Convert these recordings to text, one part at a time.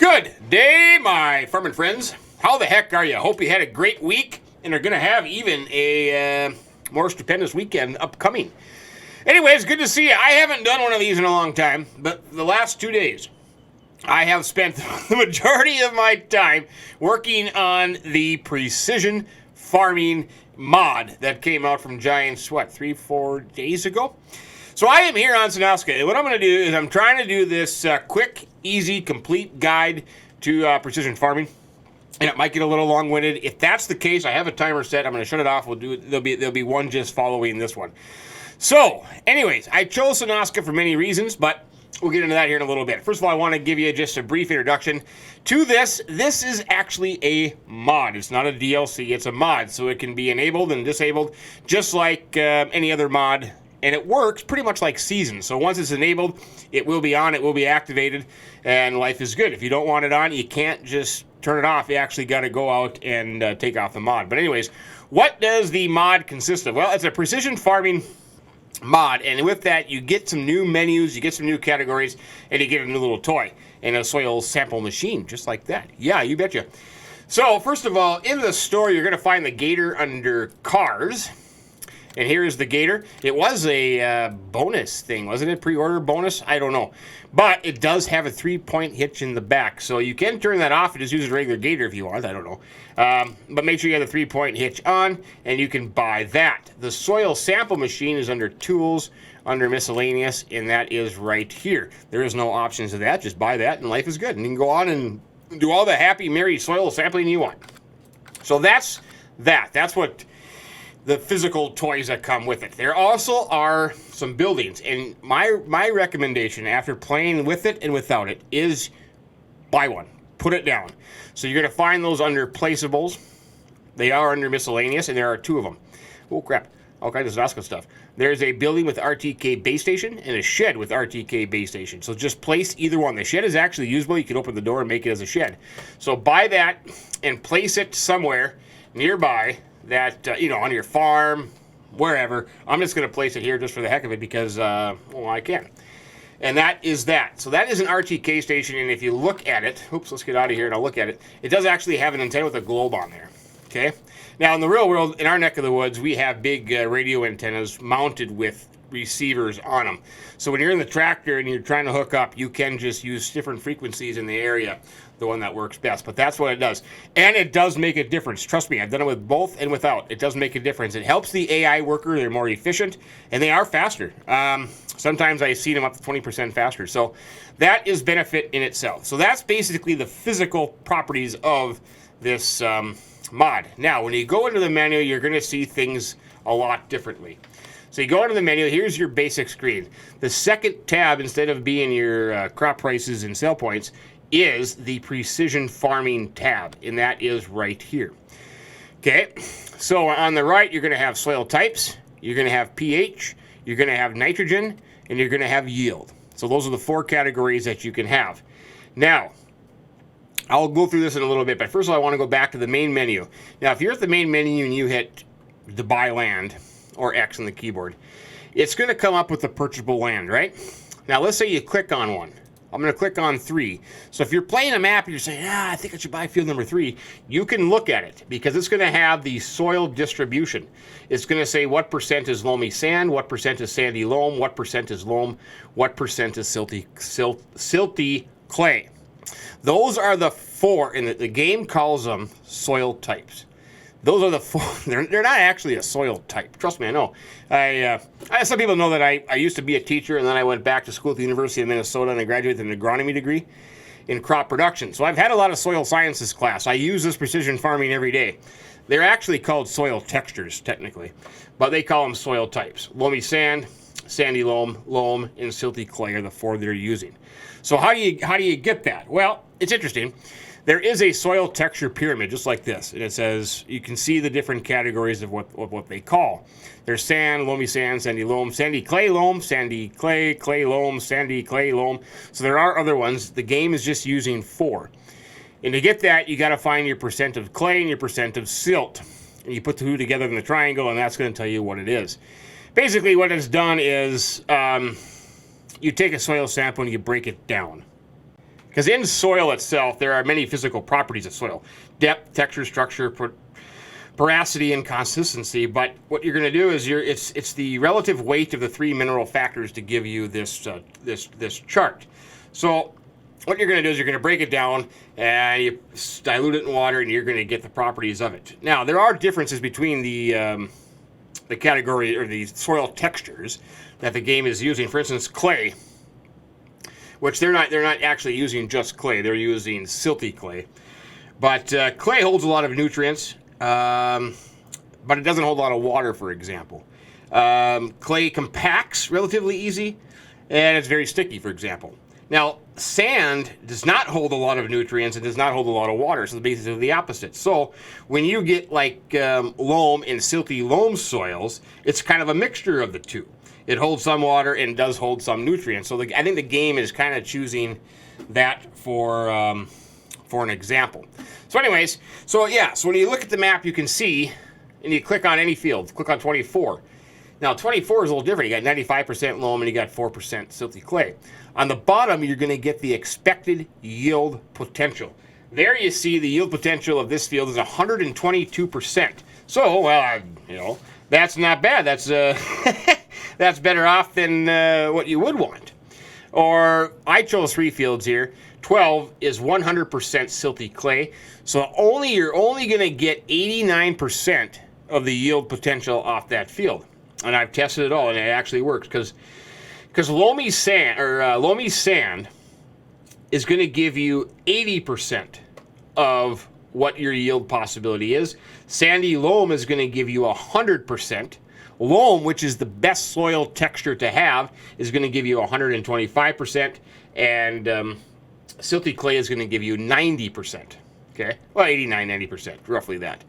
Good day, my Farmerminn friends. How the heck are you? Hope you had a great week and are going to have even a more stupendous weekend upcoming. Anyways, good to see you. I haven't done one of these in a long time, but the last 2 days, I have spent the majority of my time working on the precision farming mod that came out from Giants, what, 3-4 days ago? So I am here on Sonoska, and what I'm going to do is I'm trying to do this quick, easy, complete guide to precision farming. And it might get a little long-winded. If that's the case, I have a timer set. I'm going to shut it off. We'll do it. There'll be one just following this one. So, anyways, I chose Sonoska for many reasons, but we'll get into that here in a little bit. First of all, I want to give you just a brief introduction to this. This is actually a mod. It's not a DLC. It's a mod, so it can be enabled and disabled just like any other mod. And it works pretty much like Season. So once it's enabled, it will be on, it will be activated, and life is good. If you don't want it on, you can't just turn it off. You actually got to go out and take off the mod. But anyways, what does the mod consist of? Well, it's a precision farming mod, and with that, you get some new menus, you get some new categories, and you get a new little toy and a soil sample machine, just like that. Yeah, you betcha. So first of all, in the store, you're going to find the Gator under Cars. And here's the Gator. It was a bonus thing, wasn't it? Pre-order bonus? I don't know. But it does have a 3-point hitch in the back. So you can turn that off and just use a regular Gator if you want. I don't know. But make sure you have the 3-point hitch on, and you can buy that. The soil sample machine is under Tools, under Miscellaneous, and that is right here. There is no options to that. Just buy that, and life is good. And you can go on and do all the happy, merry soil sampling you want. So that's that. That's what the physical toys that come with it. There also are some buildings, and my recommendation after playing with it and without it is buy one, put it down. So you're gonna find those under placeables. They are under Miscellaneous, and there are 2 of them. Oh crap, all kinds of Sonoska stuff. There's a building with RTK base station and a shed with RTK base station. So just place either one. The shed is actually usable. You can open the door and make it as a shed. So buy that and place it somewhere nearby that, you know, on your farm, wherever. I'm just going to place it here just for the heck of it because, well, I can. And that is that. So that is an RTK station, and if you look at it, oops, let's get out of here and I'll look at it. It does actually have an antenna with a globe on there, okay? Now, in the real world, in our neck of the woods, we have big radio antennas mounted with receivers on them. So when you're in the tractor and you're trying to hook up, you can just use different frequencies in the area, the one that works best. But that's what it does. And it does make a difference. Trust me, I've done it with both and without. It does make a difference. It helps the AI worker. They're more efficient, and they are faster. Sometimes I see them up to 20% faster. So that is benefit in itself. So that's basically the physical properties of this mod. Now, when you go into the menu, you're going to see things a lot differently. So you go into the menu, here's your basic screen. The second tab, instead of being your crop prices and sell points, is the precision farming tab, and that is right here. Okay, so on the right, you're gonna have soil types, you're gonna have pH, you're gonna have nitrogen, and you're gonna have yield. So those are the 4 categories that you can have. Now, I'll go through this in a little bit, but first of all, I wanna go back to the main menu. Now, if you're at the main menu and you hit the buy land, or X on the keyboard, it's going to come up with the purchasable land, right? Now, let's say you click on one. I'm going to click on 3. So if you're playing a map and you're saying, I think I should buy field number 3, you can look at it because it's going to have the soil distribution. It's going to say what % is loamy sand, what % is sandy loam, what % is loam, what % is silty clay. Those are the 4, and the game calls them soil types. Those are the 4. They're not actually a soil type. Trust me, I know. Some people know that I used to be a teacher, and then I went back to school at the University of Minnesota, and I graduated with an agronomy degree in crop production. So I've had a lot of soil sciences class. I use this precision farming every day. They're actually called soil textures, technically, but they call them soil types. Loamy sand, sandy loam, loam, and silty clay are the 4 they're using. So how do you get that? Well, it's interesting. There is a soil texture pyramid just like this, and it says you can see the different categories of what they call. There's sand, loamy sand, sandy loam, sandy clay loam, sandy clay, clay loam, sandy clay loam. So there are other ones. The game is just using 4. And to get that, you got to find your % of clay and your % of silt. And you put the 2 together in the triangle, and that's going to tell you what it is. Basically, what it's done is you take a soil sample and you break it down. Because in soil itself, there are many physical properties of soil: depth, texture, structure, porosity, and consistency. But what you're going to do is it's the relative weight of the 3 mineral factors to give you this this chart. So what you're going to do is you're going to break it down and you dilute it in water, and you're going to get the properties of it. Now, there are differences between the category or the soil textures that the game is using. For instance, clay, which they're not actually using just clay. They're using silty clay. But clay holds a lot of nutrients, but it doesn't hold a lot of water, for example. Clay compacts relatively easy, and it's very sticky, for example. Now, sand does not hold a lot of nutrients and does not hold a lot of water, so it's basically the opposite. So when you get like loam and silty loam soils, it's kind of a mixture of the two. It holds some water and does hold some nutrients. So I think the game is kind of choosing that for an example. So anyways, so when you look at the map, you can see, and you click on any field, click on 24. Now, 24 is a little different. You got 95% loam and you got 4% silty clay. On the bottom, you're going to get the expected yield potential. There you see the yield potential of this field is 122%. So, well, that's not bad. That's that's better off than what you would want. Or I chose 3 fields here. 12 is 100% silty clay. So you're only going to get 89% of the yield potential off that field. And I've tested it all, and it actually works because loamy sand is going to give you 80% of what your yield possibility is. Sandy loam is going to give you 100%. Loam, which is the best soil texture to have, is going to give you 125%, and silty clay is going to give you 90%. Okay, well, 89, 90%, roughly that.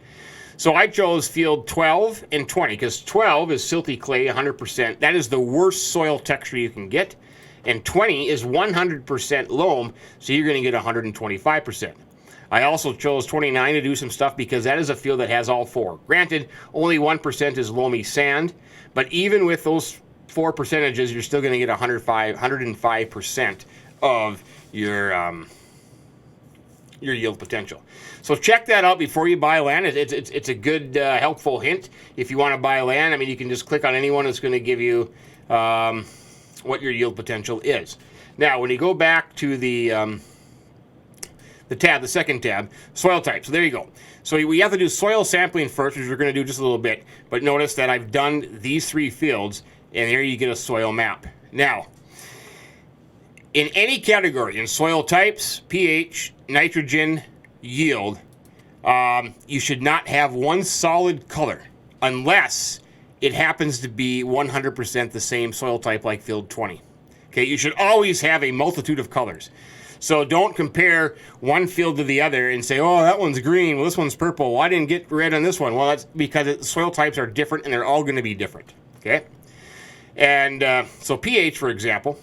So I chose field 12 and 20 because 12 is silty clay, 100%. That is the worst soil texture you can get. And 20 is 100% loam, so you're going to get 125%. I also chose 29 to do some stuff because that is a field that has all 4. Granted, only 1% is loamy sand, but even with those 4 percentages, you're still going to get 105% of your yield potential. So check that out before you buy land. It's a good, helpful hint. If you want to buy land, I mean, you can just click on anyone that's going to give you what your yield potential is. Now, when you go back to the second tab, soil type. So there you go. So we have to do soil sampling first, which we're going to do just a little bit. But notice that I've done these 3 fields, and there you get a soil map. Now, in any category, in soil types, pH, nitrogen, yield, you should not have one solid color unless it happens to be 100% the same soil type like field 20. Okay, you should always have a multitude of colors. So don't compare one field to the other and say, oh, that one's green, well, this one's purple, well, I didn't get red on this one. Well, that's because soil types are different and they're all going to be different. Okay, and so pH, for example,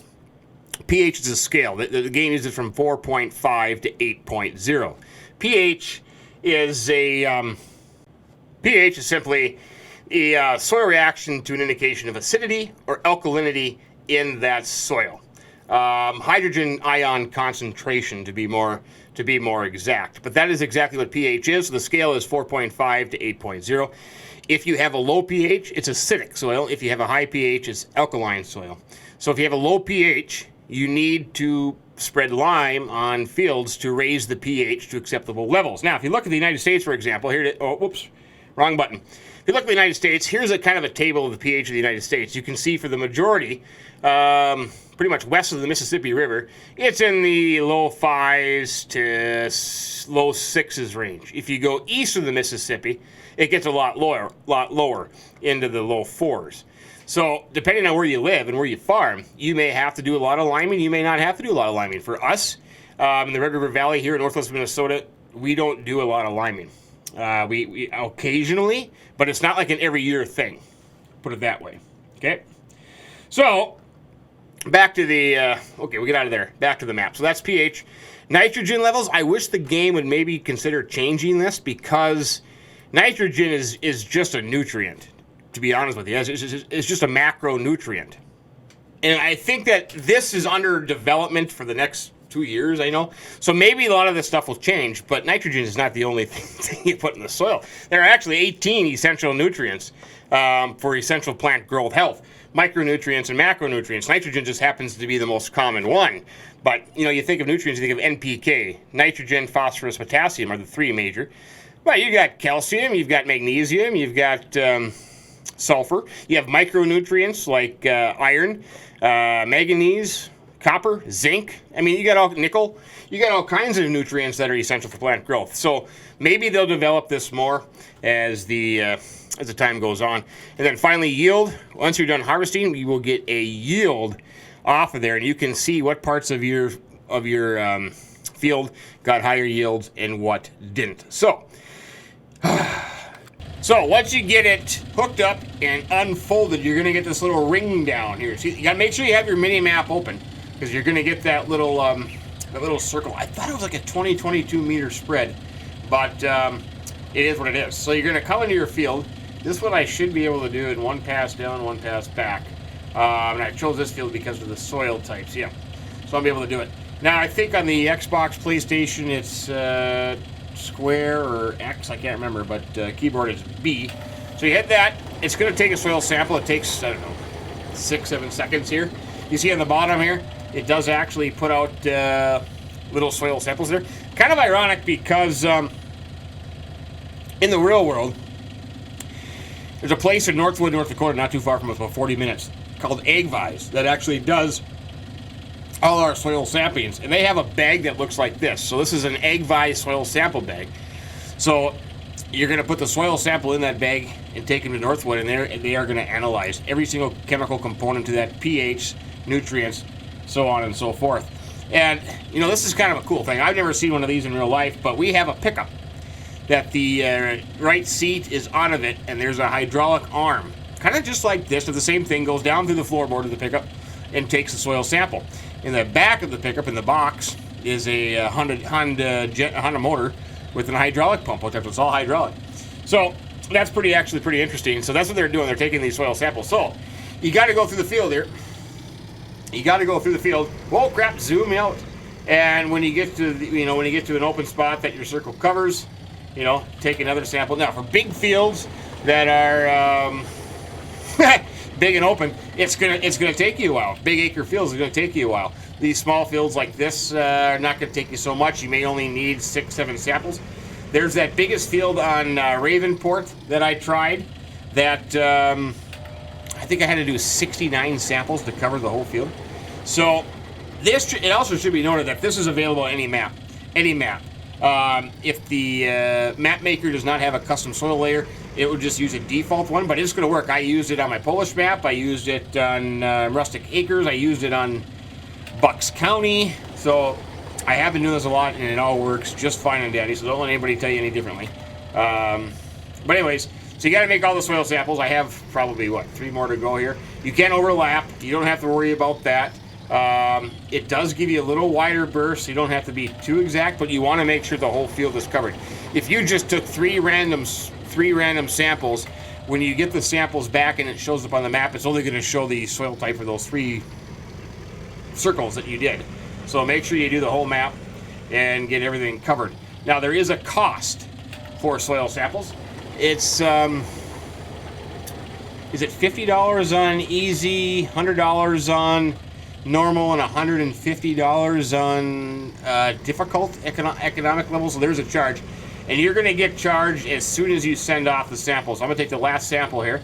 pH is a scale. The game uses it from 4.5 to 8.0. pH is simply a soil reaction to an indication of acidity or alkalinity in that soil. Hydrogen ion concentration to be more exact. But that is exactly what pH is. So the scale is 4.5 to 8.0. If you have a low pH, it's acidic soil. If you have a high pH, it's alkaline soil. So if you have a low pH, you need to spread lime on fields to raise the pH to acceptable levels. Now, if you look at the United States, for example, wrong button. If you look at the United States, here's a kind of a table of the pH of the United States. You can see for the majority, pretty much west of the Mississippi River, it's in the low 5s to low 6s range. If you go east of the Mississippi, it gets a lot lower into the low 4s. So depending on where you live and where you farm, you may have to do a lot of liming. You may not have to do a lot of liming. For us, in the Red River Valley here in northwest Minnesota, we don't do a lot of liming. We occasionally, but it's not like an every year thing. Put it that way. Okay. So back to the we get out of there. Back to the map. So that's pH. Nitrogen levels. I wish the game would maybe consider changing this because nitrogen is just a nutrient. To be honest with you, it's just a macronutrient. And I think that this is under development for the next 2 years, I know. So maybe a lot of this stuff will change, but nitrogen is not the only thing you put in the soil. There are actually 18 essential nutrients for essential plant growth health. Micronutrients and macronutrients. Nitrogen just happens to be the most common one. But, you know, you think of nutrients, you think of NPK. Nitrogen, phosphorus, potassium are the 3 major. But you got calcium, you've got magnesium, you've got sulfur. You have micronutrients like iron, manganese, copper, zinc. I mean, you got all nickel. You got all kinds of nutrients that are essential for plant growth. So maybe they'll develop this more as the time goes on. And then finally, yield. Once you're done harvesting, you will get a yield off of there, and you can see what parts of your field got higher yields and what didn't. So, once you get it hooked up and unfolded, you're going to get this little ring down here. See, you got to make sure you have your mini map open, because you're going to get that little circle. I thought it was like a 22 meter spread, but it is what it is. So you're going to come into your field. This one I should be able to do in one pass down, one pass back. And I chose this field because of the soil types, yeah. So I'll be able to do it. Now I think on the Xbox, PlayStation, it's square or X, I can't remember, but keyboard is B. So you hit that, it's going to take a soil sample. It takes, I don't know, 6-7 seconds here. You see on the bottom here, it does actually put out little soil samples there. Kind of ironic because in the real world, there's a place in Northwood, North Dakota, not too far from us, about 40 minutes, called Ghz that actually does all our soil samplings. And they have a bag that looks like this. So this is an Ghz soil sample bag. So you're going to put the soil sample in that bag and take them to Northwood, and they are going to analyze every single chemical component to that, pH, nutrients, so on and so forth. And, you know, this is kind of a cool thing. I've never seen one of these in real life, but we have a pickup that the right seat is out of it, and there's a hydraulic arm. Kind of just like this, but the same thing goes down through the floorboard of the pickup and takes the soil sample. In the back of the pickup, in the box, is a Honda motor with an hydraulic pump, which it's all hydraulic. So that's actually pretty interesting. So that's what they're doing. They're taking these soil samples. So you got to go through the field here. You got to go through the field. Whoa, crap! Zoom out. And when you get to when you get to an open spot that your circle covers, take another sample. Now for big fields that are big and open, it's gonna take you a while. Big acre fields are gonna take you a while. These small fields like this are not gonna take you so much. You may only need 6-7 samples. There's that biggest field on Ravenport that I tried. That I think I had to do 69 samples to cover the whole field. So it also should be noted that this is available on any map. If the map maker does not have a custom soil layer, it would just use a default one, but it's going to work. I used it on my Polish map. I used it on Rustic Acres. I used it on Bucks County. So I have been doing this a lot, and it all works just fine and dandy, so don't let anybody tell you any differently. But anyways, so you got to make all the soil samples. I have probably, 3 more to go here. You can't overlap. You don't have to worry about that. It does give you a little wider burst. You don't have to be too exact, but you want to make sure the whole field is covered. If you just took 3 random samples, when you get the samples back and it shows up on the map, it's only going to show the soil type for those 3 circles that you did. So make sure you do the whole map and get everything covered. Now there is a cost for soil samples. It's is it $50 on easy, $100 on normal, and $150 on difficult economic level? So there's a charge, and you're going to get charged as soon as you send off the samples. I'm going to take the last sample here,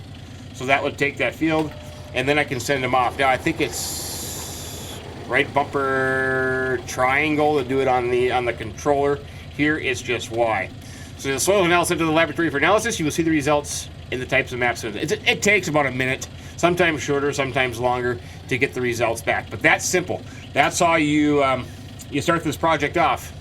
so that would take that field, and then I can send them off. Now I think it's right bumper triangle to do it on the controller. Here it's just Y. So the soil is now sent to the laboratory for analysis. You will see the results in the types of maps. It takes about a minute, sometimes shorter, sometimes longer, to get the results back. But that's simple. That's how you start this project off.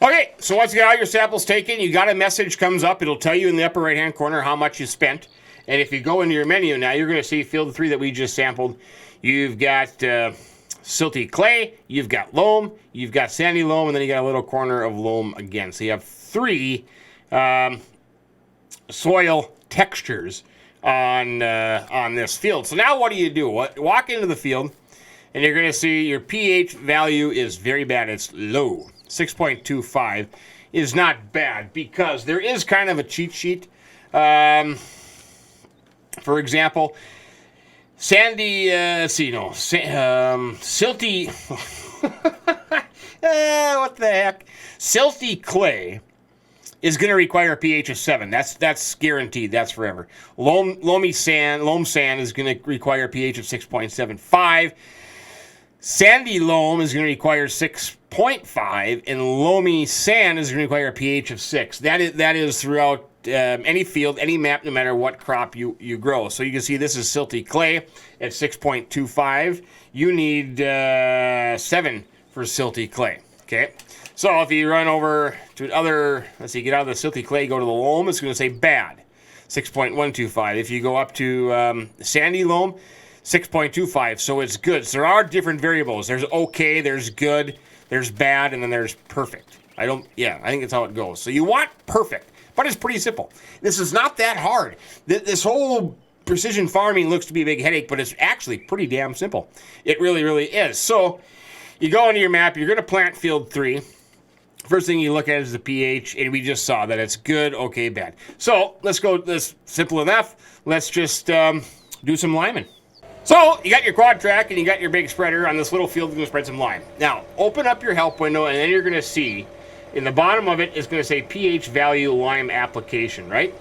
Okay, so once you got all your samples taken, you got a message comes up. It'll tell you in the upper right-hand corner how much you spent. And if you go into your menu now, you're going to see field 3 that we just sampled. You've got silty clay, you've got loam, you've got sandy loam, and then you got a little corner of loam again. So you have 3 soil textures on this field. So now what do? Walk into the field, and you're going to see your pH value is very bad. It's low. 6.25 is not bad because there is kind of a cheat sheet. For example, sandy, silty, what the heck? Silty clay is going to require a pH of 7. That's guaranteed. That's forever. Loam sand is going to require a pH of 6.75. Sandy loam is going to require 6.5, and loamy sand is going to require a pH of 6. That is throughout any field, any map, no matter what crop you grow. So you can see this is silty clay at 6.25. You need 7 for silty clay. Okay. So if you run over to other, let's see, get out of the silty clay, go to the loam, it's going to say bad, 6.125. If you go up to sandy loam, 6.25, so it's good. So there are different variables. There's okay, there's good, there's bad, and then there's perfect. I think that's how it goes. So you want perfect, but it's pretty simple. This is not that hard. This whole precision farming looks to be a big headache, but it's actually pretty damn simple. It really, really is. So you go into your map, you're going to plant field 3. First thing you look at is the pH, and we just saw that it's good, okay, bad. So let's go, that's simple enough. Let's just do some liming. So you got your quad track and you got your big spreader on this little field. You're going to spread some lime. Now open up your help window, and then you're going to see in the bottom of it is going to say pH value lime application, right?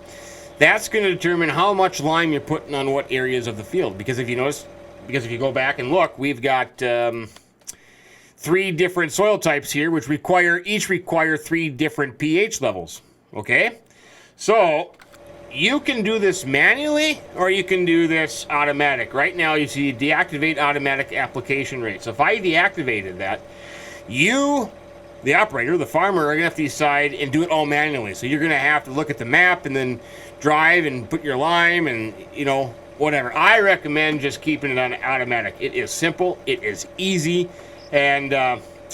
That's going to determine how much lime you're putting on what areas of the field. Because if you notice, if you go back and look, we've got 3 different soil types here, which each require 3 different pH levels. Okay, so you can do this manually, or you can do this automatic. Right now, you see deactivate automatic application rate. So if I deactivated that, you, the operator, the farmer, are going to have to decide and do it all manually. So you're going to have to look at the map and then drive and put your lime and, whatever. I recommend just keeping it on automatic. It is simple, it is easy, and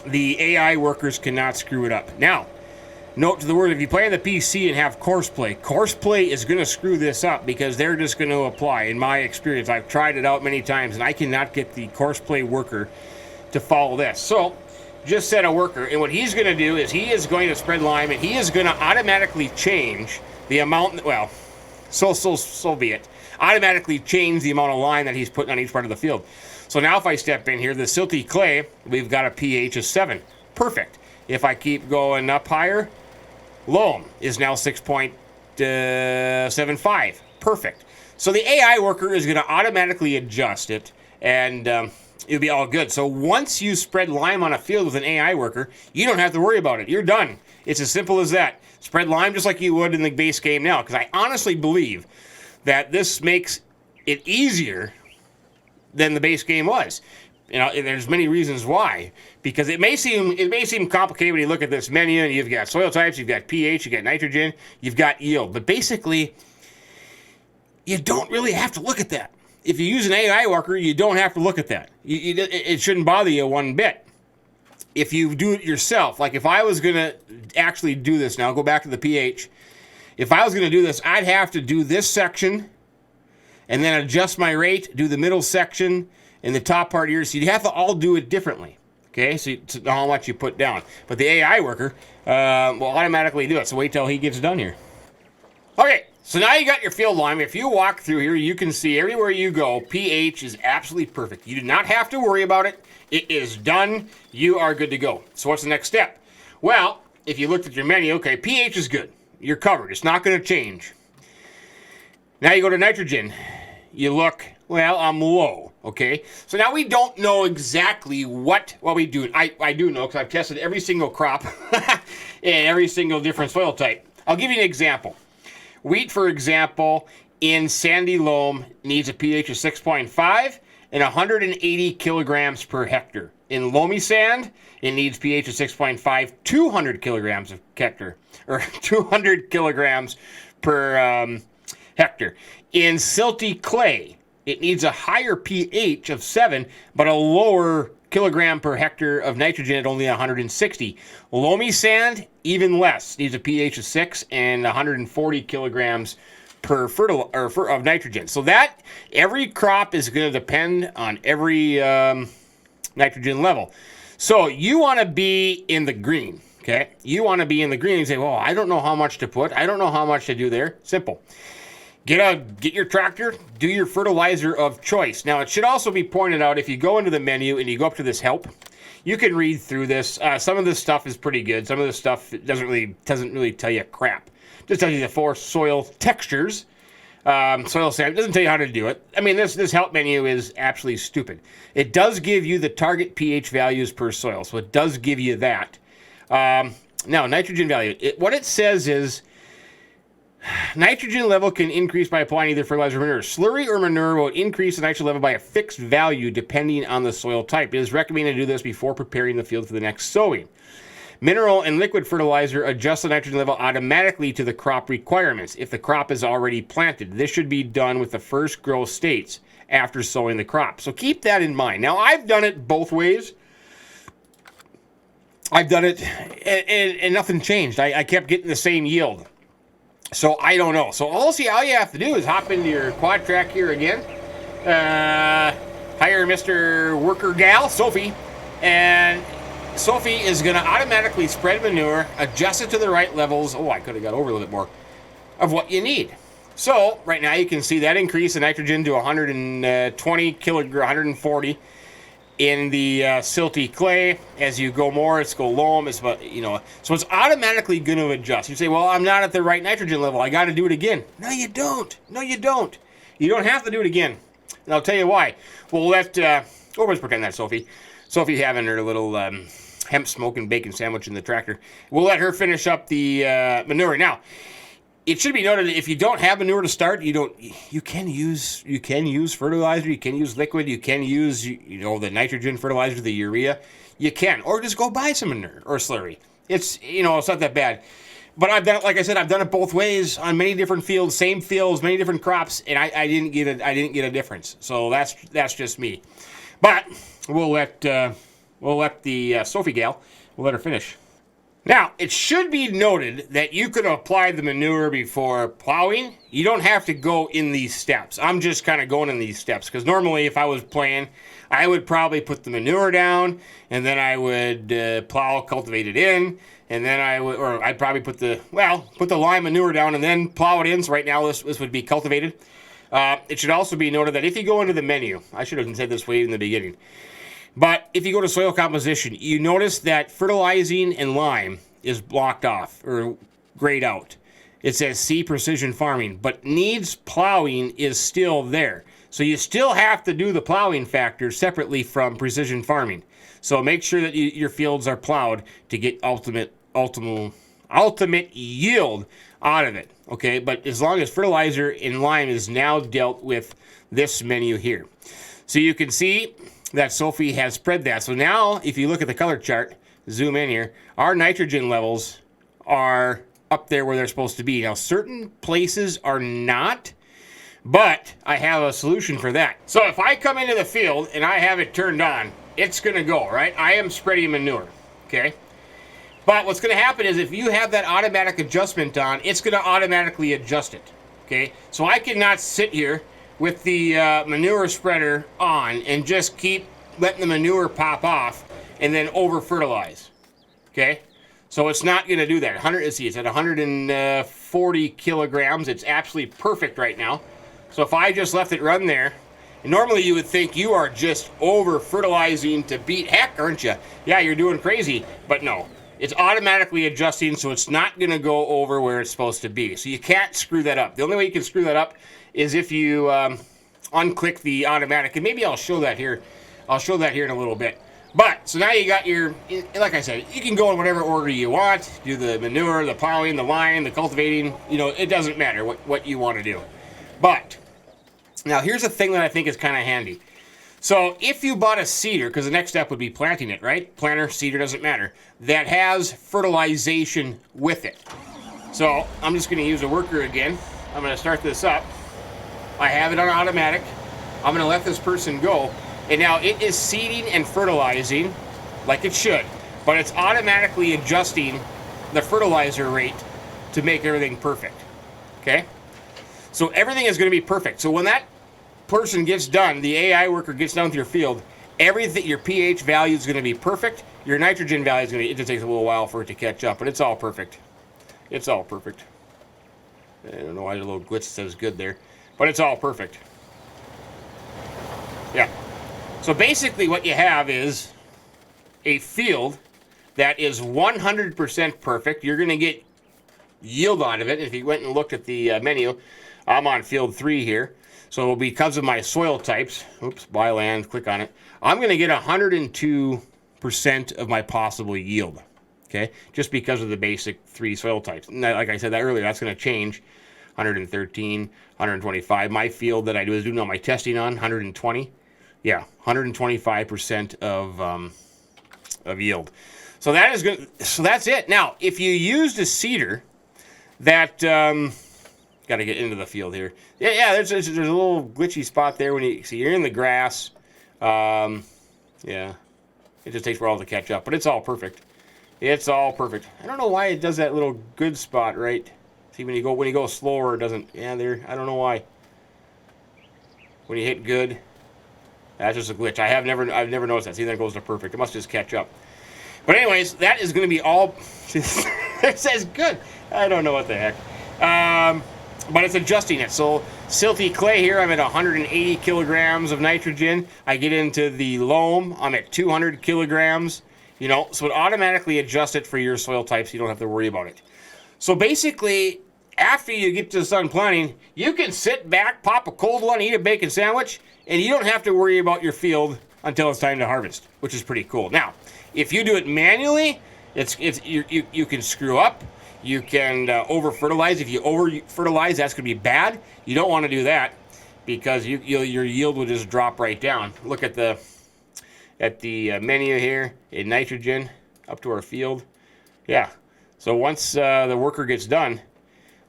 the AI workers cannot screw it up. Now, note to the word, if you play on the PC and have Courseplay is going to screw this up because they're just going to apply. In my experience, I've tried it out many times, and I cannot get the Courseplay worker to follow this. So just set a worker, and what he's going to do is he is going to spread lime, and he is going to automatically change the amount, well, so be it, automatically change the amount of lime that he's putting on each part of the field. So now if I step in here, the silty clay, we've got a pH of 7. Perfect. If I keep going up higher, loam is now 6.75. Perfect. So the AI worker is going to automatically adjust it, and it'll be all good. So once you spread lime on a field with an AI worker, you don't have to worry about it. You're done. It's as simple as that. Spread lime just like you would in the base game now, because I honestly believe that this makes it easier than the base game was. And there's many reasons why. Because it may seem complicated when you look at this menu, and you've got soil types, you've got pH, you've got nitrogen, you've got yield. But basically, you don't really have to look at that. If you use an AI worker, you don't have to look at that. It shouldn't bother you one bit. If you do it yourself, like if I was going to actually do this now, go back to the pH. If I was going to do this, I'd have to do this section, and then adjust my rate, do the middle section, and the top part here. So you'd have to all do it differently. Okay, so to know how much you put down. But the AI worker will automatically do it. So wait till he gets done here. Okay, so now you got your field lime. If you walk through here, you can see everywhere you go, pH is absolutely perfect. You do not have to worry about it. It is done. You are good to go. So what's the next step? Well, if you looked at your menu, okay, pH is good. You're covered. It's not going to change. Now you go to nitrogen. You look, well, I'm low. Okay, so now we don't know exactly what we do. I do know because I've tested every single crop and every single different soil type. I'll give you an example. Wheat, for example, in sandy loam needs a pH of 6.5 and 180 kilograms per hectare. In loamy sand, it needs pH of 6.5, 200 kilograms of hectare, or 200 kilograms per hectare. In silty clay, it needs a higher pH of 7, but a lower kilogram per hectare of nitrogen at only 160. Loamy sand, even less, needs a pH of 6 and 140 kilograms per of nitrogen. So that every crop is going to depend on every nitrogen level. So you want to be in the green, okay? You want to be in the green and say, well, I don't know how much to put. I don't know how much to do there. Simple. Get your tractor, do your fertilizer of choice. Now, it should also be pointed out, if you go into the menu and you go up to this help, you can read through this. Some of this stuff is pretty good. Some of this stuff doesn't really tell you crap. It just tells you the 4 soil textures, soil sample. It doesn't tell you how to do it. I mean, this help menu is absolutely stupid. It does give you the target pH values per soil, so it does give you that. Now, nitrogen value. What it says is, nitrogen level can increase by applying either fertilizer or manure. Slurry or manure will increase the nitrogen level by a fixed value depending on the soil type. It is recommended to do this before preparing the field for the next sowing. Mineral and liquid fertilizer adjust the nitrogen level automatically to the crop requirements if the crop is already planted. This should be done with the first growth states after sowing the crop. So keep that in mind. Now, I've done it both ways. I've done it and nothing changed. I kept getting the same yield. So I don't know. So all you have to do is hop into your quad track here again. Hire Mr. Worker Gal, Sophie, and Sophie is going to automatically spread manure, adjust it to the right levels. Oh, I could have got over a little bit more of what you need. So right now you can see that increase in nitrogen to 120 kilograms, 140 in the silty clay. As you go more, it's go loam. It's about, so it's automatically going to adjust. You say, well, I'm not at the right nitrogen level. I got to do it again. No, you don't. No, you don't. You don't have to do it again. And I'll tell you why. We'll let's pretend that's Sophie. Sophie having her little hemp smoking bacon sandwich in the tractor. We'll let her finish up the manure. Now, it should be noted that if you don't have manure to start, you can use fertilizer, you can use liquid, you can use the nitrogen fertilizer, the urea. You can, or just go buy some manure or slurry. It's it's not that bad. But I've done it, like I said, I've done it both ways on many different fields, same fields, many different crops, and I didn't get a difference. So that's just me. But we'll let the Sophie gal, we'll let her finish. Now, it should be noted that you could apply the manure before plowing. You don't have to go in these steps. I'm just kind of going in these steps because normally if I was playing, I would probably put the manure down and then I would plow, cultivate it in, and then I'd probably put the lime manure down and then plow it in. So right now this would be cultivated. It should also be noted that if you go into the menu, I should have said this way in the beginning, but if you go to soil composition, you notice that fertilizing and lime is blocked off or grayed out. It says C precision farming, but needs plowing is still there. So you still have to do the plowing factor separately from precision farming. So make sure that your fields are plowed to get ultimate yield out of it. Okay, but as long as fertilizer and lime is now dealt with this menu here. So you can see that Sophie has spread that. So now, if you look at the color chart, zoom in here, our nitrogen levels are up there where they're supposed to be. Now, certain places are not, but I have a solution for that. So if I come into the field and I have it turned on, it's going to go, right? I am spreading manure, okay? But what's going to happen is if you have that automatic adjustment on, it's going to automatically adjust it, okay? So I cannot sit here with the manure spreader on and just keep letting the manure pop off and then over fertilize, okay? So it's not going to do that. It's at 140 kilograms. It's absolutely perfect right now. So if I just left it run there, and normally you would think you are just over fertilizing to beat heck, aren't you? Yeah, you're doing crazy, but no. It's automatically adjusting, so it's not going to go over where it's supposed to be. So you can't screw that up. The only way you can screw that up is if you unclick the automatic, and maybe I'll show that here. I'll show that here in a little bit. But, so now you got your, like I said, you can go in whatever order you want. Do the manure, the plowing, the lime, the cultivating. It doesn't matter what you want to do. But, now here's a thing that I think is kind of handy. So if you bought a seeder, because the next step would be planting it, right? Planter, seeder, doesn't matter. That has fertilization with it. So I'm just going to use a worker again. I'm going to start this up. I have it on automatic. I'm going to let this person go. And now it is seeding and fertilizing like it should. But it's automatically adjusting the fertilizer rate to make everything perfect. Okay? So everything is going to be perfect. So when that person gets done, the AI worker gets done with your field, everything, your pH value is going to be perfect. Your nitrogen value is going to be, it just takes a little while for it to catch up, but it's all perfect. It's all perfect. I don't know why the little glitch says good there, but it's all perfect. Yeah. So basically what you have is a field that is 100% perfect. You're going to get yield out of it. If you went and looked at the menu, I'm on field 3 here. So because of my soil types, oops, buy land, click on it, I'm going to get 102% of my possible yield, okay? Just because of the basic 3 soil types. And like I said that earlier, that's going to change. 113, 125. My field that I was doing all my testing on, 120. Yeah, 125% of yield. So that is good. So that's it. Now, if you used a seeder that... got to get into the field here. Yeah, there's a little glitchy spot there when you see you're in the grass. Yeah, it just takes for all to catch up, but it's all perfect. It's all perfect. I don't know why it does that little good spot right. See when you go slower, it doesn't. Yeah, there. I don't know why. When you hit good, that's just a glitch. I've never noticed that. See, there goes to perfect. It must just catch up. But anyways, that is going to be all. It says good. I don't know what the heck. But it's adjusting it. So silty clay here, I'm at 180 kilograms of nitrogen. I get into the loam, I'm at 200 kilograms. You know, so it automatically adjusts it for your soil types. You don't have to worry about it. So basically, after you get to sun planting, you can sit back, pop a cold one, eat a bacon sandwich, and you don't have to worry about your field until it's time to harvest, which is pretty cool. Now, if you do it manually, you can screw up. You can over-fertilize. If you over-fertilize, that's going to be bad. You don't want to do that because your yield will just drop right down. Look at the menu here in nitrogen up to our field. Yeah. So once the worker gets done,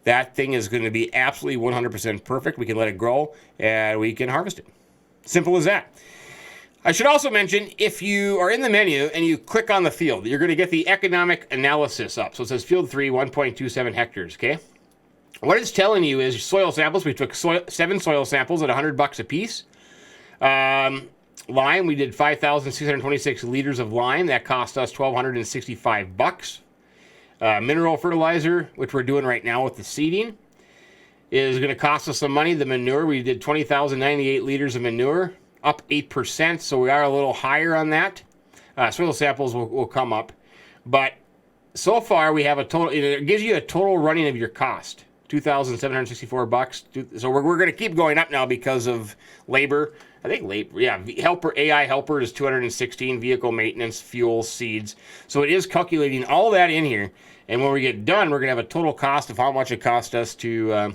that thing is going to be absolutely 100% perfect. We can let it grow and we can harvest it. Simple as that. I should also mention, if you are in the menu and you click on the field, you're going to get the economic analysis up. So it says field 3, 1.27 hectares, okay? What it's telling you is soil samples. We took 7 soil samples at $100 a piece. Lime, we did 5,626 liters of lime. That cost us $1,265. Mineral fertilizer, which we're doing right now with the seeding, is going to cost us some money. The manure, we did 20,098 liters of manure. Up 8%, so we are a little higher on that. Soil samples will come up. But so far, we have a total, it gives you a total running of your cost, $2,764. So we're going to keep going up now because of labor. I think labor, yeah, AI helper is $216, vehicle maintenance, fuel, seeds. So it is calculating all that in here. And when we get done, we're going to have a total cost of how much it cost us to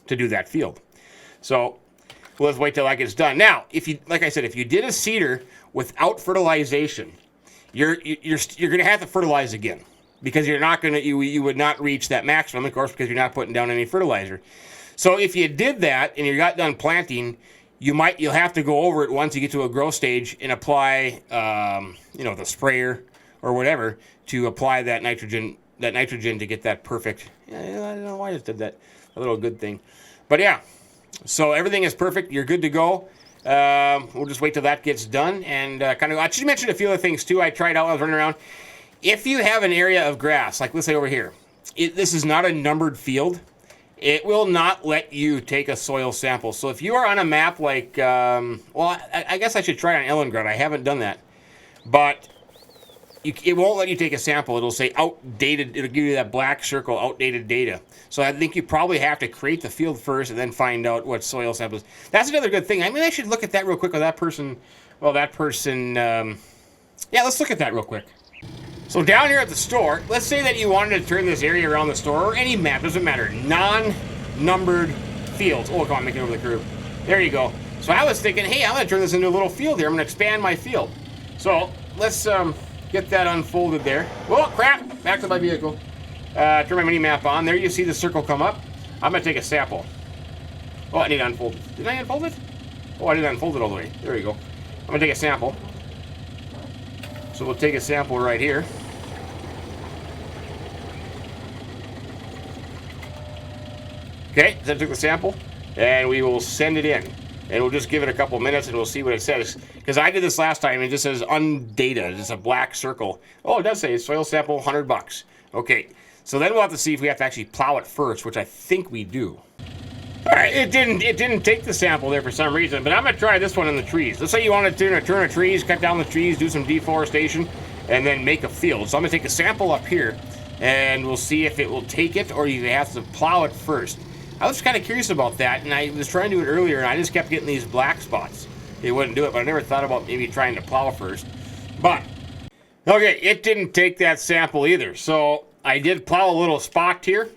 do that field. So well, let's wait till that gets done. Now, if you, like I said, if you did a seeder without fertilization, you're going to have to fertilize again because you're not going to you would not reach that maximum, of course, because you're not putting down any fertilizer. So if you did that and you got done planting, you'll have to go over it once you get to a growth stage and apply, the sprayer or whatever to apply that nitrogen to get that perfect. Yeah, I don't know why I just did that. A little good thing, but yeah. So everything is perfect. You're good to go. We'll just wait till that gets done. And I should mention a few other things too. I tried out while I was running around. If you have an area of grass, like let's say over here, this is not a numbered field. It will not let you take a soil sample. So if you are on a map like, I guess I should try on Ellengrad. I haven't done that. But it won't let you take a sample. It'll say outdated. It'll give you that black circle, outdated data. So I think you probably have to create the field first and then find out what soil samples. That's another good thing. I mean, I should look at that real quick with that person. Well, yeah, let's look at that real quick. So down here at the store, let's say that you wanted to turn this area around the store, or any map, doesn't matter, non-numbered fields. Oh, come on, make it over the curve. There you go. So I was thinking, hey, I'm going to turn this into a little field here. I'm going to expand my field. So let's get that unfolded there. Oh, crap. Back to my vehicle. Turn my mini map on. There you see the circle come up. I'm going to take a sample. Oh, I need to unfold it. Did I unfold it? Oh, I didn't unfold it all the way. There you go. I'm going to take a sample. So we'll take a sample right here. Okay, so I took the sample, and we will send it in. and we'll just give it a couple minutes and we'll see what it says. Because I did this last time and it just says undata, just a black circle. Oh, it does say soil sample, $100. Okay, so then we'll have to see if we have to actually plow it first, which I think we do. All right, it didn't take the sample there for some reason, but I'm gonna try this one in the trees. Let's say you want to turn the trees, cut down the trees, do some deforestation, and then make a field. So I'm gonna take a sample up here, and we'll see if it will take it or you have to plow it first. I was kind of curious about that, and I was trying to do it earlier, and I just kept getting these black spots. It wouldn't do it, but I never thought about maybe trying to plow first. But, okay, it didn't take that sample either. So I did plow a little spot here.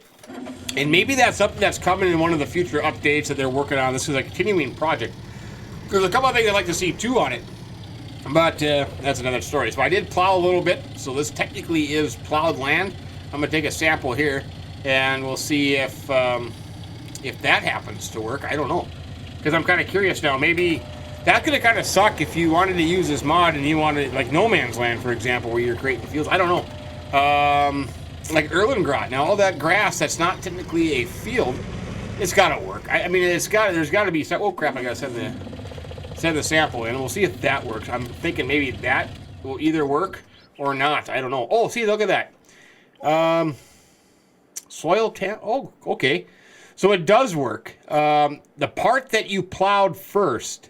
And maybe that's something that's coming in one of the future updates that they're working on. This is a continuing project. There's a couple of things I'd like to see too on it, but that's another story. So I did plow a little bit. So this technically is plowed land. I'm gonna take a sample here, and we'll see if that happens to work. I don't know, because I'm kind of curious now. Maybe that could kind of suck if you wanted to use this mod and you wanted, like No Man's Land, for example, where you're creating fields. I don't know. Like Erlengrad. Now all that grass that's not technically a field, it's gotta work. I mean, there's gotta be some. Oh crap! I gotta send the sample in, and we'll see if that works. I'm thinking maybe that will either work or not. I don't know. Oh, see, look at that. Soil tamp. Oh, okay. So it does work. The part that you plowed first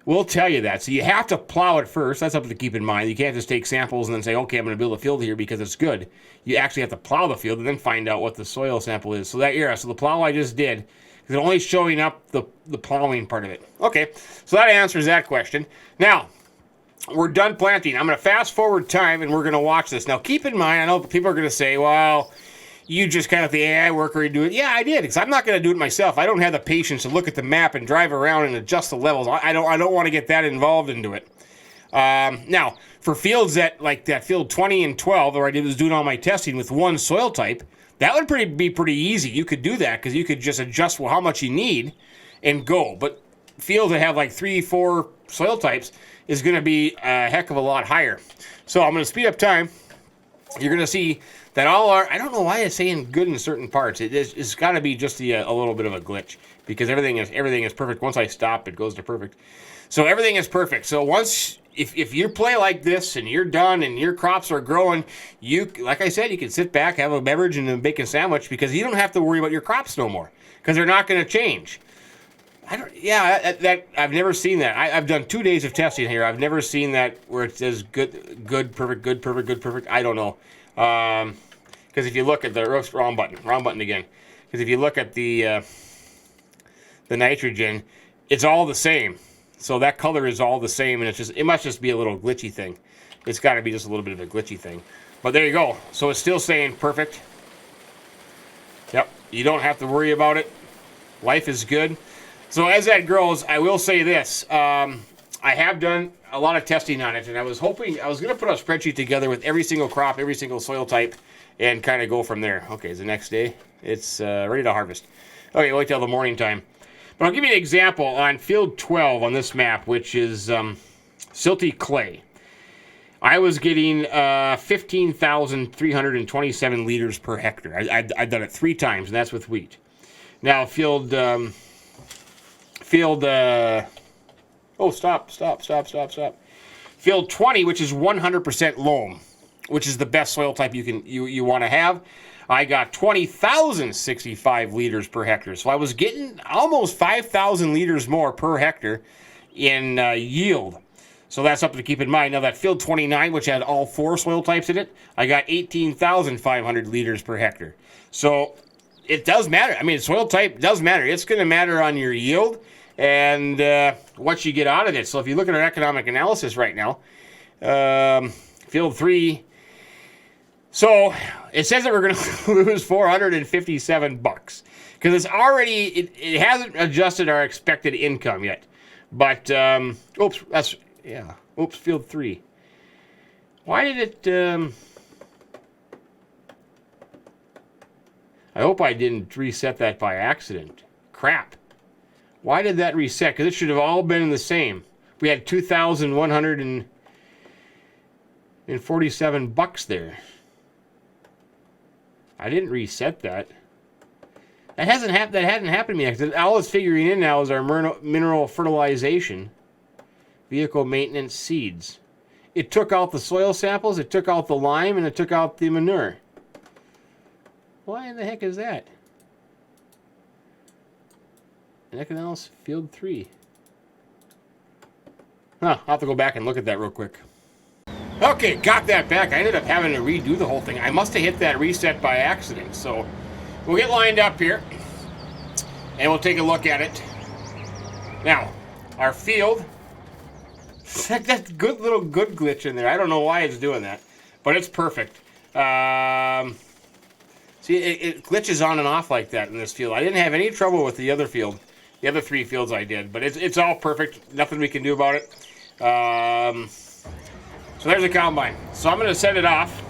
will tell you that. So you have to plow it first. That's something to keep in mind. You can't just take samples and then say, okay, I'm going to build a field here because it's good. You actually have to plow the field and then find out what the soil sample is. So that era, so the plow I just did, is only showing up the plowing part of it. Okay, so that answers that question. Now, we're done planting. I'm going to fast forward time and we're going to watch this. Now, keep in mind, I know people are going to say, well, you just kind of the AI worker and do it. Yeah, I did, because I'm not going to do it myself. I don't have the patience to look at the map and drive around and adjust the levels. I don't want to get that involved into it. Now, for fields that, like that field 20 and 12, where I was doing all my testing with one soil type, that would be pretty easy. You could do that, because you could just adjust how much you need and go. But fields that have like 3, 4 soil types is going to be a heck of a lot higher. So I'm going to speed up time. You're going to see that all are, I don't know why it's saying good in certain parts. It's got to be just a little bit of a glitch, because everything is perfect. Once I stop, it goes to perfect. So everything is perfect. So once, if you play like this and you're done and your crops are growing, you, like I said, you can sit back, have a beverage and a bacon sandwich, because you don't have to worry about your crops no more, because they're not going to change. I've never seen that. I've done 2 days of testing here. I've never seen that where it says good, perfect, good, perfect, good, perfect. I don't know. Because if you look at the wrong button again. Because if you look at the nitrogen, it's all the same. So that color is all the same, and it must just be a little glitchy thing. It's got to be just a little bit of a glitchy thing. But there you go. So it's still saying perfect. Yep. You don't have to worry about it. Life is good. So as that grows, I will say this. I have done a lot of testing on it, and I was hoping, I was going to put a spreadsheet together with every single crop, every single soil type, and kind of go from there. Okay, it's the next day. It's ready to harvest. Okay, wait till the morning time. But I'll give you an example on field 12 on this map, which is silty clay. I was getting 15,327 liters per hectare. I've done it 3 times, and that's with wheat. Now, field stop. Field 20, which is 100% loam, which is the best soil type you want to have. I got 20,065 liters per hectare. So I was getting almost 5,000 liters more per hectare in yield. So that's something to keep in mind. Now that field 29, which had all 4 soil types in it, I got 18,500 liters per hectare. So it does matter. I mean, soil type does matter. It's going to matter on your yield and what you get out of it. So if you look at our economic analysis right now, field 3, so it says that we're going to lose $457 because it's already, it hasn't adjusted our expected income yet. But, field 3. Why did it, I hope I didn't reset that by accident. Crap. Why did that reset? Because it should have all been the same. We had $2,147 there. I didn't reset that. That hadn't happened to me yet. 'Cause all it's figuring in now is our mineral fertilization, vehicle maintenance, seeds. It took out the soil samples, it took out the lime, and it took out the manure. Why in the heck is that? Analysis field 3. Huh, I'll have to go back and look at that real quick. Okay, got that back. I ended up having to redo the whole thing. I must have hit that reset by accident. So we'll get lined up here and we'll take a look at it. Now, our field, that's good little good glitch in there. I don't know why it's doing that, but it's perfect. See, it glitches on and off like that in this field. I didn't have any trouble with the other field. The other 3 fields I did, but it's all perfect. Nothing we can do about it. So there's a combine. So I'm going to set it off,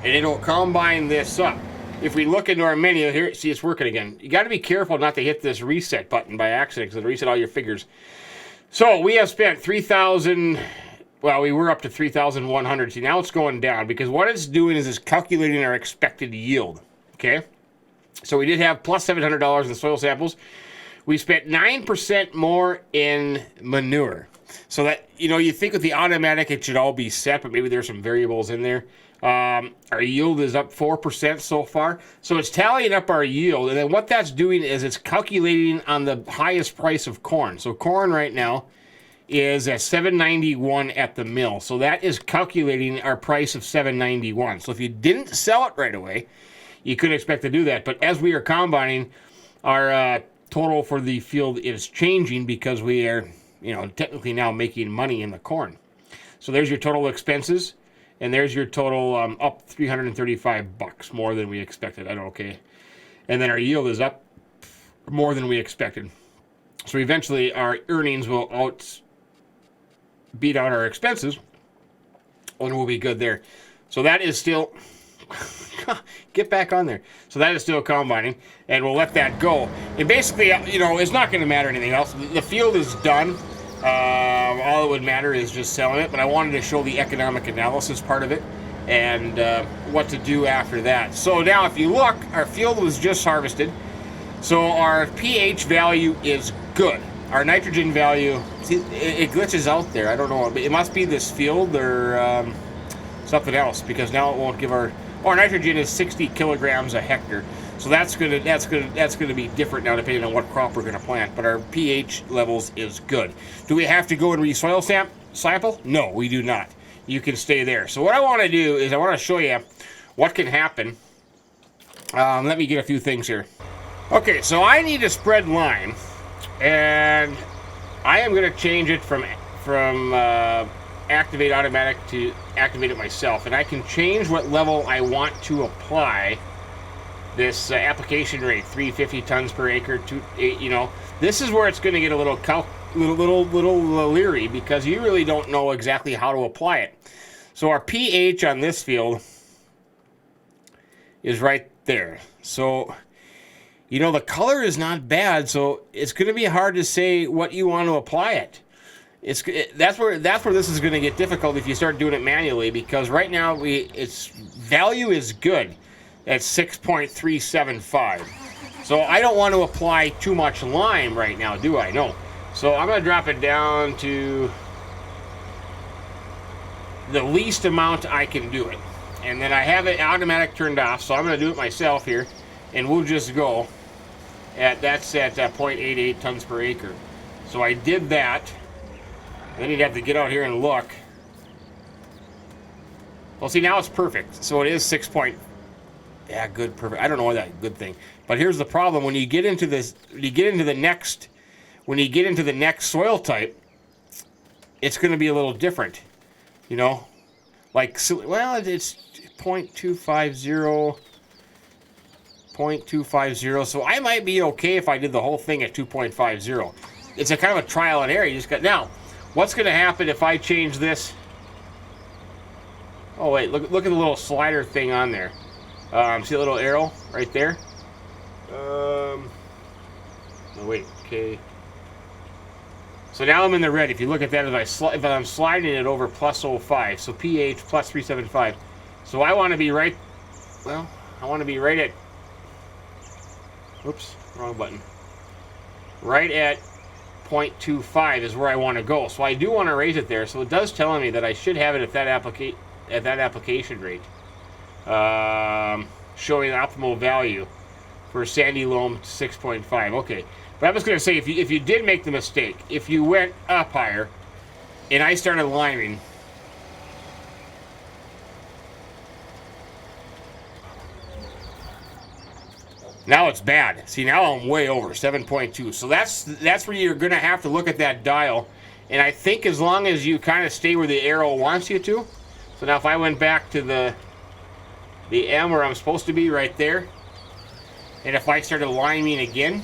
and it'll combine this up. If we look into our menu here, see it's working again. You got to be careful not to hit this reset button by accident, because it'll reset all your figures. So we have spent 3,000. Well, we were up to 3,100. See, now it's going down because what it's doing is it's calculating our expected yield. Okay, so we did have plus $700 in the soil samples. We spent 9% more in manure. So that, you know, you think with the automatic it should all be set, but maybe there's some variables in there. Our yield is up 4% so far. So it's tallying up our yield. And then what that's doing is it's calculating on the highest price of corn. So corn right now is at $7.91 at the mill. So that is calculating our price of $7.91. So if you didn't sell it right away, you couldn't expect to do that. But as we are combining, our total for the field is changing because we are, you know, technically now making money in the corn. So there's your total expenses, and there's your total up $335 more than we expected. I don't know, okay. And then our yield is up more than we expected. So eventually our earnings will beat out our expenses, and we'll be good there. So that is still get back on there. So that is still combining, and we'll let that go. And basically, you know, it's not going to matter anything else. The field is done. All it would matter is just selling it, but I wanted to show the economic analysis part of it and what to do after that. So now if you look, our field was just harvested. So our pH value is good. Our nitrogen value, see, it glitches out there. I don't know. It must be this field or something else, because now it won't give our nitrogen is 60 kilograms a hectare. So that's gonna be different now depending on what crop we're gonna plant. But our pH levels is good. Do we have to go and re-soil sample? No, we do not. You can stay there. So what I want to do is I want to show you what can happen. Let me get a few things here. Okay, so I need to spread lime, and I am going to change it from activate automatic to activate it myself, and I can change what level I want to apply this application rate, 350 tons per acre. You know, this is where it's going to get a little leery, because you really don't know exactly how to apply it. So our pH on this field is right there. So, you know, the color is not bad, so it's going to be hard to say what you want to apply it. That's where this is going to get difficult if you start doing it manually, because right now its value is good at 6.375. So I don't want to apply too much lime right now, do I? No. So I'm going to drop it down to the least amount I can do it. And then I have it automatic turned off, so I'm going to do it myself here, and we'll just go that's at 0.88 tons per acre. So I did that. Then you'd have to get out here and look. Well, see, now it's perfect. So it is 6 point. Yeah, good, perfect. I don't know why that good thing. But here's the problem: when you get into this, when you get into the next soil type, it's going to be a little different. You know, like, well, it's 0.250. 0.250. So I might be okay if I did the whole thing at 2.50. It's a kind of a trial and error. You just got now. What's going to happen if I change this? Oh wait, look at the little slider thing on there. See the little arrow right there? Oh wait, okay. So now I'm in the red. If you look at that, if I'm sliding it over plus 0.5, so pH plus 375. So I want to be right. Well, I want to be right at oops, wrong button. Right at 0.25 is where I want to go. So I do want to raise it there. So it does tell me that I should have it at that application rate, showing an optimal value for sandy loam 6.5. Okay, but I was going to say, if you did make the mistake, if you went up higher, and I started liming, now it's bad. See, now I'm way over 7.2. So that's where you're going to have to look at that dial. And I think as long as you kind of stay where the arrow wants you to. So now if I went back to the M where I'm supposed to be right there, and if I started liming again,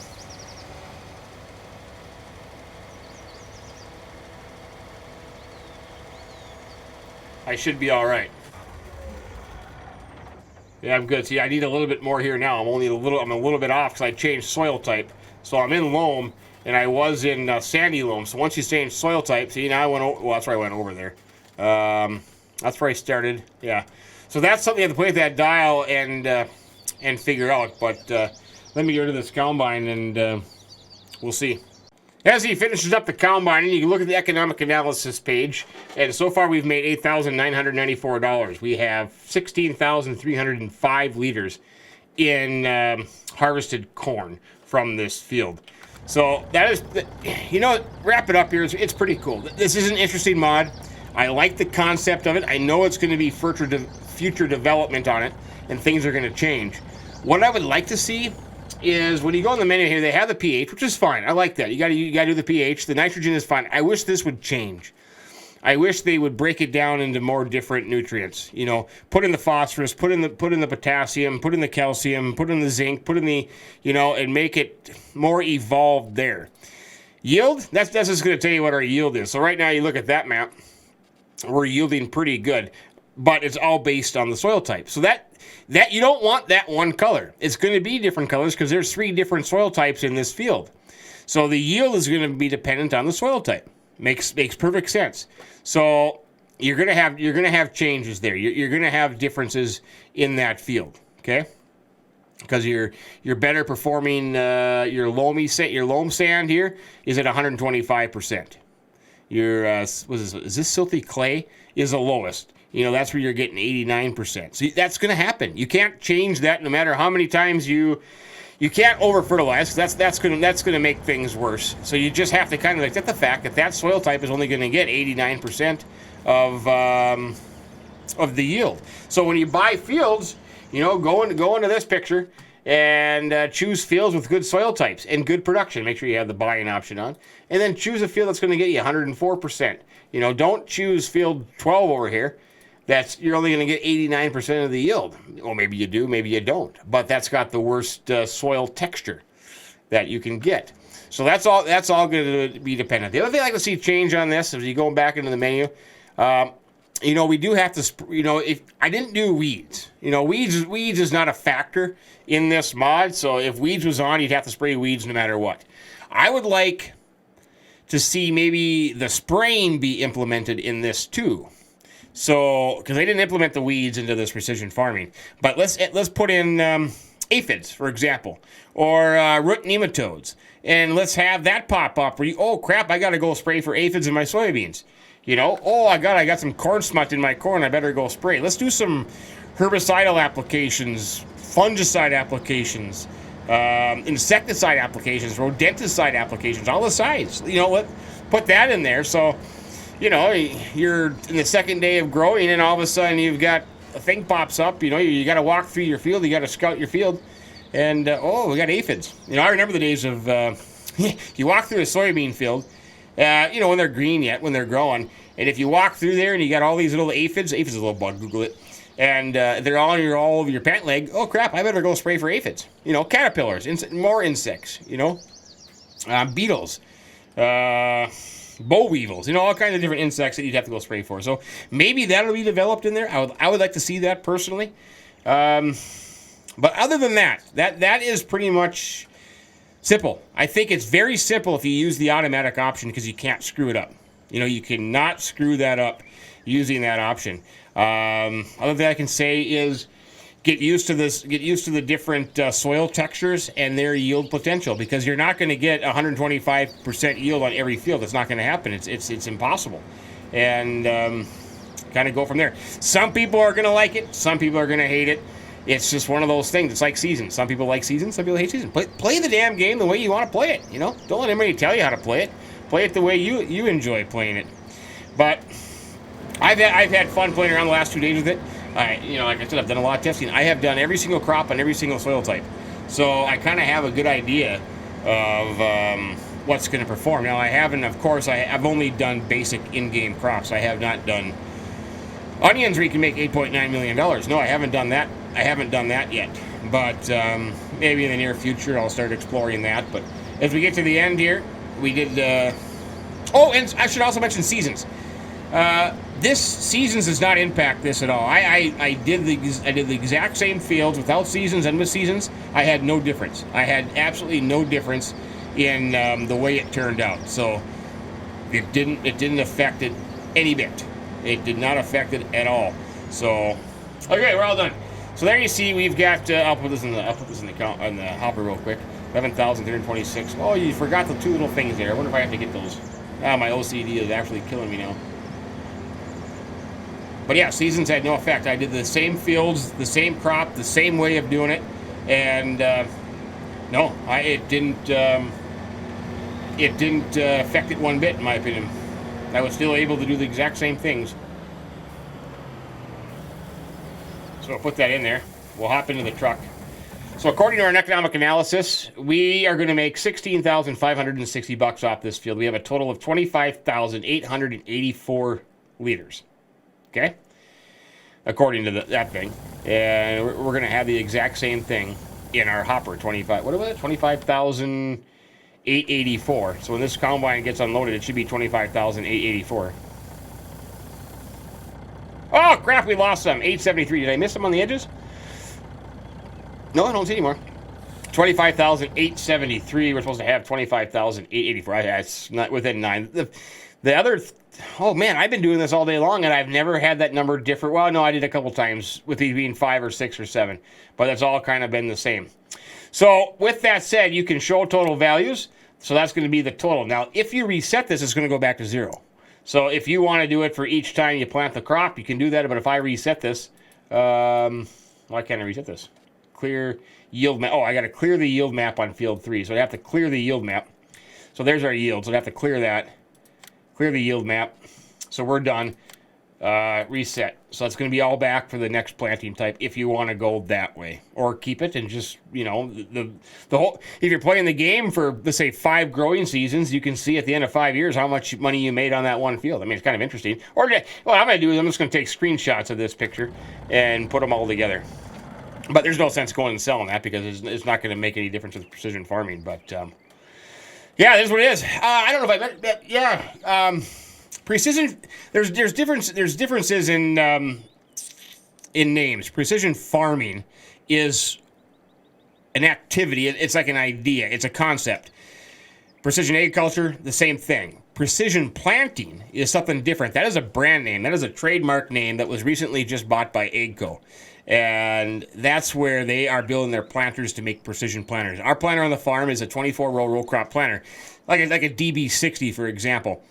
I should be all right. Yeah, I'm good. See, I need a little bit more here now. I'm a little bit off because I changed soil type. So I'm in loam, and I was in sandy loam. So once you change soil type, see, now I went over, well, that's where I went over there. That's where I started, yeah. So that's something you have to play with that dial and figure out. But let me go to this combine, and we'll see. As he finishes up the combine, you can look at the economic analysis page, and so far we've made $8,994. We have 16,305 liters in harvested corn from this field. So that is, wrap it up here. It's pretty cool. This is an interesting mod. I like the concept of it. I know it's going to be future development on it, and things are going to change. What I would like to see is when you go in the menu here, they have the pH, which is fine. I like that. You gotta do the pH. The nitrogen is fine. I wish this would change. I wish they would break it down into more different nutrients. You know, put in the phosphorus, put in the potassium, put in the calcium, put in the zinc, put in the, and make it more evolved there. Yield, that's just going to tell you what our yield is. So right now you look at that map, we're yielding pretty good, but it's all based on the soil type. So that you don't want that one color. It's going to be different colors because there's 3 different soil types in this field. So the yield is going to be dependent on the soil type. Makes perfect sense. So you're going to have changes there. You're going to have differences in that field, okay? Because you're better performing your loam sand here is at 125%. Your is this silty clay is the lowest. That's where you're getting 89%. So that's going to happen. You can't change that no matter how many times you can't over fertilize. That's going to make things worse. So you just have to kind of accept the fact that soil type is only going to get 89% of the yield. So when you buy fields, go into this picture and choose fields with good soil types and good production. Make sure you have the buying option on, and then choose a field that's going to get you 104%. Don't choose field 12 over here. You're only going to get 89% of the yield. Well, maybe you do, maybe you don't. But that's got the worst soil texture that you can get. So that's all going to be dependent. The other thing I like to see change on this is you go back into the menu. We do have to, if I didn't do weeds. Weeds is not a factor in this mod. So if weeds was on, you'd have to spray weeds no matter what. I would like to see maybe the spraying be implemented in this too. So, because they didn't implement the weeds into this precision farming, but let's put in aphids, for example, or root nematodes, and let's have that pop up. Where oh crap, I got to go spray for aphids in my soybeans. Oh I got some corn smut in my corn. I better go spray. Let's do some herbicidal applications, fungicide applications, insecticide applications, rodenticide applications, all the sides. Put that in there. So. You're in the second day of growing, and all of a sudden you've got a thing pops up. You got to walk through your field. You got to scout your field, and we got aphids. I remember the days of you walk through a soybean field, when they're green yet, when they're growing, and if you walk through there and you got all these little aphids is a little bug. Google it, and they're all over your pant leg. Oh crap! I better go spray for aphids. Caterpillars, more insects. Beetles. Boll weevils, all kinds of different insects that you'd have to go spray for. So maybe that'll be developed in there. I would like to see that personally. But other than that is pretty much simple. I think it's very simple if you use the automatic option because you can't screw it up. You cannot screw that up using that option. Other thing I can say is get used to this, get used to the different soil textures and their yield potential, because you're not going to get 125% yield on every field. It's not going to happen. It's impossible. And kind of go from there. Some people are going to like it. Some people are going to hate it. It's just one of those things. It's like seasons. Some people like seasons. Some people hate seasons. Play the damn game the way you want to play it. You know, don't let anybody tell you how to play it. Play it the way you enjoy playing it. But I've had fun playing around the last 2 days with it. You know, like I said, I've done a lot of testing. I have done every single crop on every single soil type, so I kind of have a good idea of what's going to perform. Now, I haven't, of course, I've only done basic in-game crops. I have not done onions where you can make $8.9 million. No, I haven't done that. I haven't done that yet. But maybe in the near future I'll start exploring that. But as we get to the end here, we did. Oh, and I should also mention seasons. This seasons does not impact this at all. I did the exact same fields without seasons and with seasons. I had no difference. I had absolutely no difference in the way it turned out. So it didn't affect it any bit. It did not affect it at all. So okay, we're all done. So there you see, we've got. I'll put this in the on the hopper real quick. 11,326. Oh, you forgot the 2 little things there. I wonder if I have to get those. Ah, my OCD is actually killing me now. But yeah, seasons had no effect. I did the same fields, the same crop, the same way of doing it, and no, it didn't affect it one bit, in my opinion. I was still able to do the exact same things. So I'll put that in there. We'll hop into the truck. So according to our economic analysis, we are going to make $16,560 off this field. We have a total of 25,884 liters. Okay? According to that thing. And we're going to have the exact same thing in our hopper. 25,884. So when this combine gets unloaded, it should be 25,884. Oh, crap, we lost some. 873. Did I miss some on the edges? No, I don't see anymore. 25,873. We're supposed to have 25,884. It's not within 9. The other... Oh, man, I've been doing this all day long, and I've never had that number different. Well, no, I did a couple times with these being 5 or 6 or 7. But it's all kind of been the same. So, with that said, you can show total values. So, that's going to be the total. Now, if you reset this, it's going to go back to 0. So, if you want to do it for each time you plant the crop, you can do that. But if I reset this... why can't I reset this? Clear yield map. Oh, I got to clear the yield map on field 3. So, I have to clear the yield map. So, there's our yield. So, I have to clear that. Clear the yield map. So we're done. Reset. So it's going to be all back for the next planting type if you want to go that way. Or keep it and just, you know, the whole... If you're playing the game for, let's say, 5 growing seasons, you can see at the end of 5 years how much money you made on that one field. I mean, it's kind of interesting. Or what I'm going to do is I'm just going to take screenshots of this picture and put them all together. But there's no sense going and selling that because it's not going to make any difference with precision farming. But... yeah, this is what it is. I don't know if I meant that. Yeah, precision. There's differences in names. Precision farming is an activity. It's like an idea. It's a concept. Precision agriculture, the same thing. Precision planting is something different. That is a brand name. That is a trademark name that was recently just bought by AGCO. And that's where they are building their planters to make precision planters. Our planter on the farm is a 24-row row crop planter, like a DB60, for example.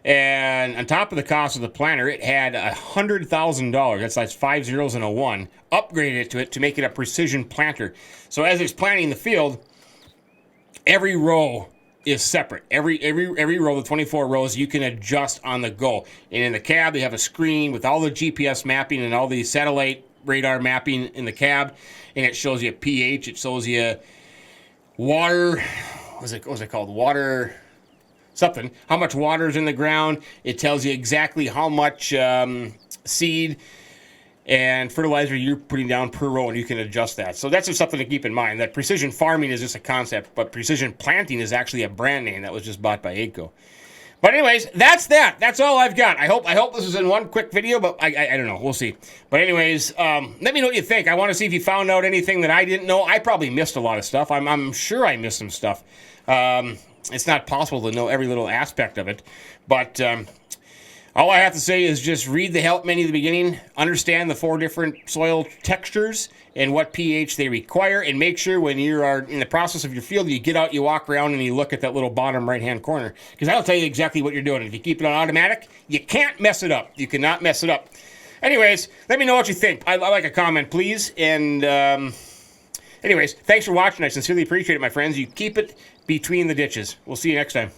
And on top of the cost of the planter, it had $100,000. That's 5 zeros and a 1. Upgraded it to make it a precision planter. So as it's planting the field, every row is separate. Every row, the 24 rows, you can adjust on the go. And in the cab, they have a screen with all the GPS mapping and all the satellite radar mapping in the cab, and it shows you pH, it shows you water, what's it called? Water something, how much water is in the ground. It tells you exactly how much seed and fertilizer you're putting down per row, and you can adjust that. So that's just something to keep in mind, that precision farming is just a concept, but precision planting is actually a brand name that was just bought by AGCO. But anyways, that's that. That's all I've got. I hope this is in one quick video, but I don't know. We'll see. But anyways, let me know what you think. I want to see if you found out anything that I didn't know. I probably missed a lot of stuff. I'm sure I missed some stuff. It's not possible to know every little aspect of it. But All I have to say is just read the help menu at the beginning, understand the 4 different soil textures and what pH they require, and make sure when you are in the process of your field, you get out, you walk around, and you look at that little bottom right-hand corner. Because that'll tell you exactly what you're doing. If you keep it on automatic, you can't mess it up. You cannot mess it up. Anyways, let me know what you think. I like a comment, please. And anyways, thanks for watching. I sincerely appreciate it, my friends. You keep it between the ditches. We'll see you next time.